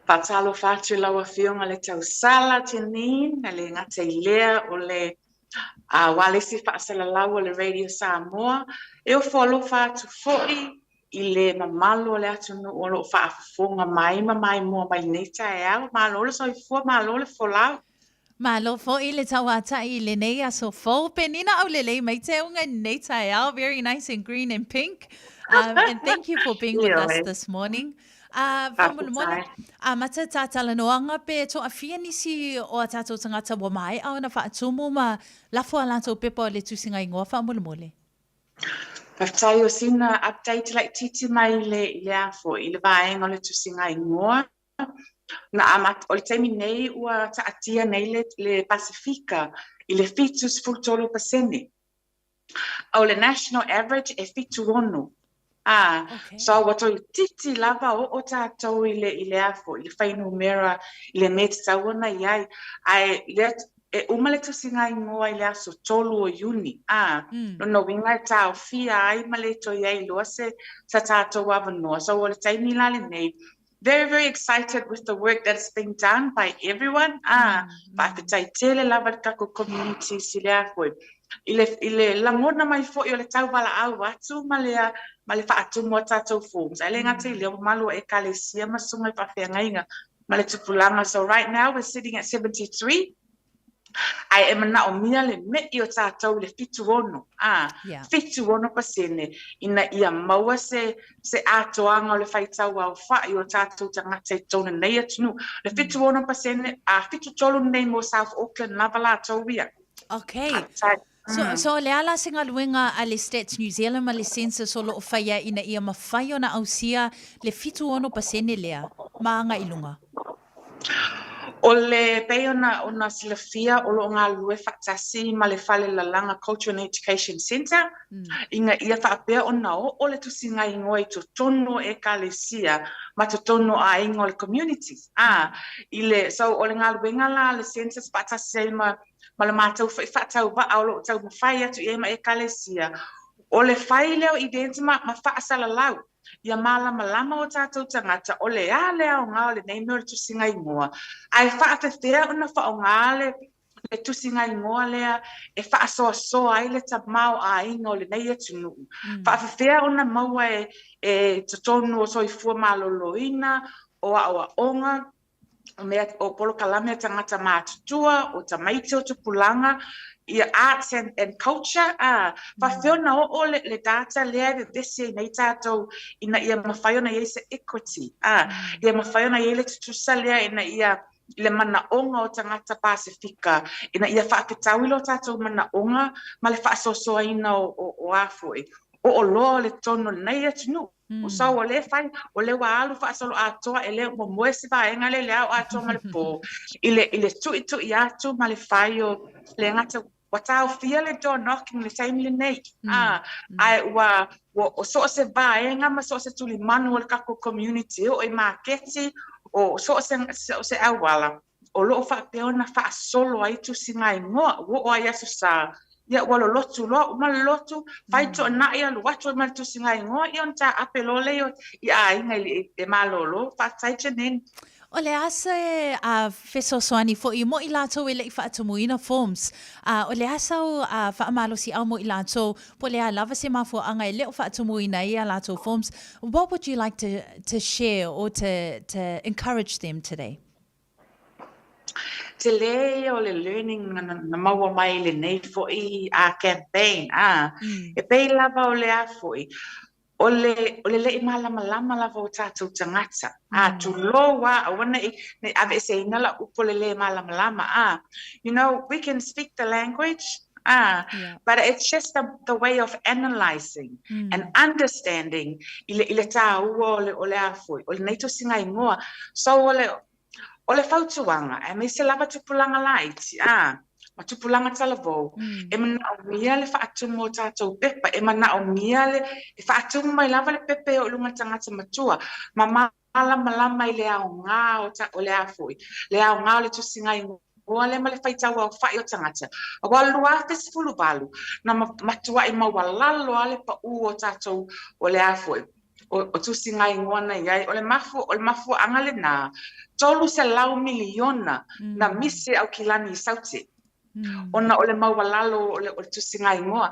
Patalo fatu lawa fionga le tau sala tini, na le ngata ilea o le walesi whaasala lawa le Radio Samoa. E o follow fatu foi I le mamalo le atu no o lo whaafonga mai mua mai neta e au. Malo le soifua, malo le folau. Malo fo I le tawata I le nei aso fo penina au le mai te unga nei tae au. Very nice and green and pink. And thank you for being with us this morning. Whamulumole, mata tātala noanga pe to a fia nisi o a tātou tangata wa mai au na whaatumu ma lafo a lātou pepa o le tusinga I ngoa whamulumole. Paftai o sina update like titi mai le afo I le vaenga o le tusinga I ngoa. Na amat o le taimi nei ua taatia nei le Pasifika I le fitus fultolo pasene. Au le national average e fitu ono. Okay. So wato I titi lava o tātou I le afo, I le whainu mera, I le mete tawana iai. Ai e umale tusinga I ngoa I le aso tolu o Juni. No winga tau fia ai male to iai loa se sa tātou wawanoa. So o le taimi la le nei. Very, very excited with the work that's being done by everyone. Whaakataitele lava kako community si le afo. Ile langona mai fo I le tau wala au watu malea ma le whaatu mua tātou forms. Ai le ngata I leo malu e kalesia masunga I whawhiangainga ma le tupulanga. So right now we're sitting at 73. Ai e mana o mia le me I o tātou le fitu ono. Fitu ono pasene. Ina ia maua se atoanga o le whaitau au whai o tātou tangata I tōna nei atunu. Le fitu ono pasene, fitu tolu nei mo South Auckland lava la tōwia. Okay. So le ala singa luenga a le Stats New Zealand ma le census o lo whaia ina ia mawhai ona ausia le fitu ono pasene lea. Maanga ilunga. O le pei ona silafia o lo ngā lue whaatasi ma le whale lalanga Culture and Education Centre. Inga ia whaapea ona o le tusinga I ngoa I to tono e kalesia ma to tono a ingo le communities. So o le ngā luenga la le census whaatasi ma le mātou whaatau wa au lo tau mawhai atu e ma e kalesia. O le whai leo I dentima ma whaasala lau. Ia malama o tātou tangata o le alea o ngā o le neimeo le tusinga I ngoa. Ai whaatawhea ona wha o ngā le tusinga I ngoa lea e whaasoa ai le tamau a inga o le nei atunu. Whaatawhea ona maua e tatonu o soifua maloloina o a onga o polo kalame tangata mātutua o tamaiti o tupulanga ia arts and culture whawhiona o le data lea de desi nei tātou ina ia mawhaiona ia se equity ia mawhaiona ia le tutusa lea ina ia le mana onga o tangata Pasifika ina ia whaaketawilo tātou mana onga ma le whaasosoa ina o afoi o loa le tono nei atunu. O sa o le fai o le waalu whaasolo atoa e le mo moesi vaenga le lea o atoa ma le po. Ile tu I atu ma le fai o le ngata watau fia le door knocking le taimi le nei. Ai ua o so se vaenga ma so se tuli manu o le kako community o I marketi o so se awala. O lo whaapea ona whaasolo ai tu singa I ngoa o ai asu sa. Ia walo lotu lo ma lotu fai to na ia lo watu ma tu singa ngo I on ta apelo le ia inga e malolo fa tai chenen o le asa a feso soani fo I mo I lato e le whaatumuina forms o le asa o whaamalo si au mo I lato po le a lava se mafo anga e le whaatumuina I a lato forms. What would you like to share or to encourage them today? Te le o le learning na maua mai le nei fo I a campaign e pei lava o le a fo I o le malama lava o tātou tangata tu loa wana ne ave se inala upo le malama lama you know we can speak the language but it's just the way of analyzing and understanding ile tā ua o le a fo o le nei to singa I ngoa so o le fautuanga, e me se lava tupulanga laiti, ma tupulanga talavo, e mana o mia le whaatumu o tātou pepa, e mana o mia le whaatumu mai lava le pepe o lunga tangata matua, ma malama I le au ngā o le afoi, le au ngā o le tusinga I ngoa le ma le whaitau au whai o tangata, a walua te sifulu balu, na matua I mawalalo ale pa u o tātou o le afoi. o tusi ngai ngona iai o le mafu angale na tolu se lau miliona na misi au kilani I sauti. Ona ole maualalo ole tusi ngai ngoa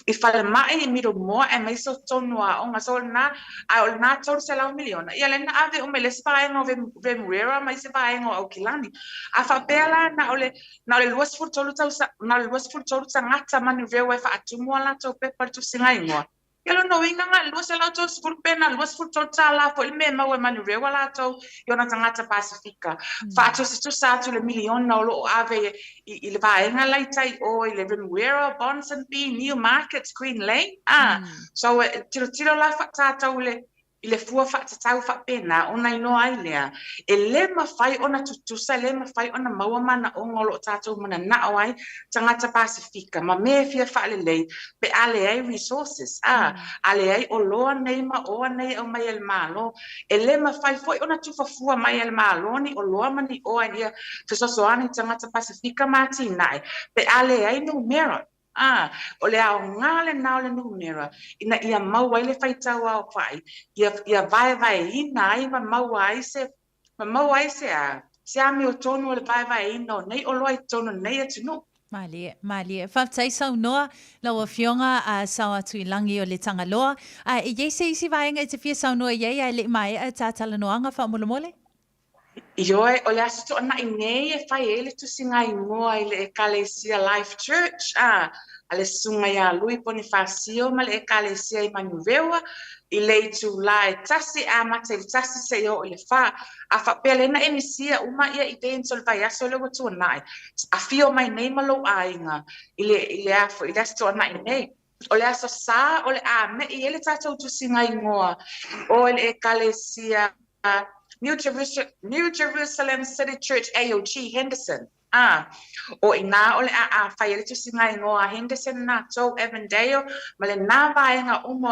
I fale mai I miro moa e mai so tonua o nga so na a ole na tolu se lau miliona ia le na ave o me le spaengo ve muera mai se paengo au kilani a fa pela na ole luas fu tolu sa ngata manu ve we fa atumua la to pe par tusi ngai ngoa Yalo no inga nga luas la to spul pena luas fu to tala fo me ma we manu ve wala to yona tangata Pasifika fa to se to sa to le milion na lo ave I le vaenga lai tai o I le Venuera, Bonson B, New Markets, Green Lane. So tiro la fa tata ule I le fua fa tata fa pena ona I no ai lea. E le mawhai ona tutusa, le mawhai ona maua mana o ngolo tata mana na o ai tangata Pasifika. Ma me fia fa le lei pe ale ai resources. Ale ai o loa nei ma oa nei o mai el malo. E le mawhai foi ona tufa fua mai el malo ni o loa mani oa ia fesosoani tangata Pasifika mati nai pe ale ai numera o le au ngale na le numera ina ia mau ai le faitau au fai ia vai ina ai ma mau ai se se ami o tonu le vai ina nei o loi tonu nei atunu Malie. Whaftai sau noa lawa fionga a Saoatulangi o le tangaloa. E yei se isi vaenga I te fia sau noa yei ai le mai a tātala noanga wha mole? Ioe, o le aso to ana I nei e whai ele tu singa I ngoa I le Ecclesia Life Church, a le sunga ia lui Bonifacio ma le Ecclesia I Manuvewa, I le tu la e tasi a mata I tasi se o le wha, a wha pele na emisia uma ia I te insol vai aso le watu anai, a fio mai nei malo ainga, I le afo, I le aso to ana I nei. O le aso sa, o le a me I ele tatou tu singa I ngoa, o le Ecclesia New Jerusalem City Church AOG Henderson. O ina ole a whai tu singa ingoa Henderson na tau Evandale ma le nā vaenga umo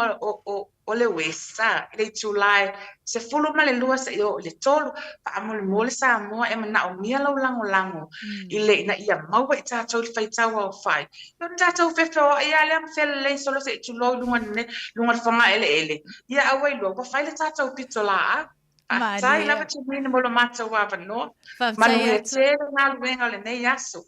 o le wesa. Le tulai se fulu ma le lua sa o le tolu pa amole mole sa moa e mana o mia lau lango. I le ina ia maua I tātou I whai tau au whai. Yon tātou whewha o ia le am whele le solo se tuloi lunga whanga ele. Ia awai lua, wa whai le tātou pito la Tai lava tu mina mo lo mata wa no. Manu le tere na luenga le nei aso.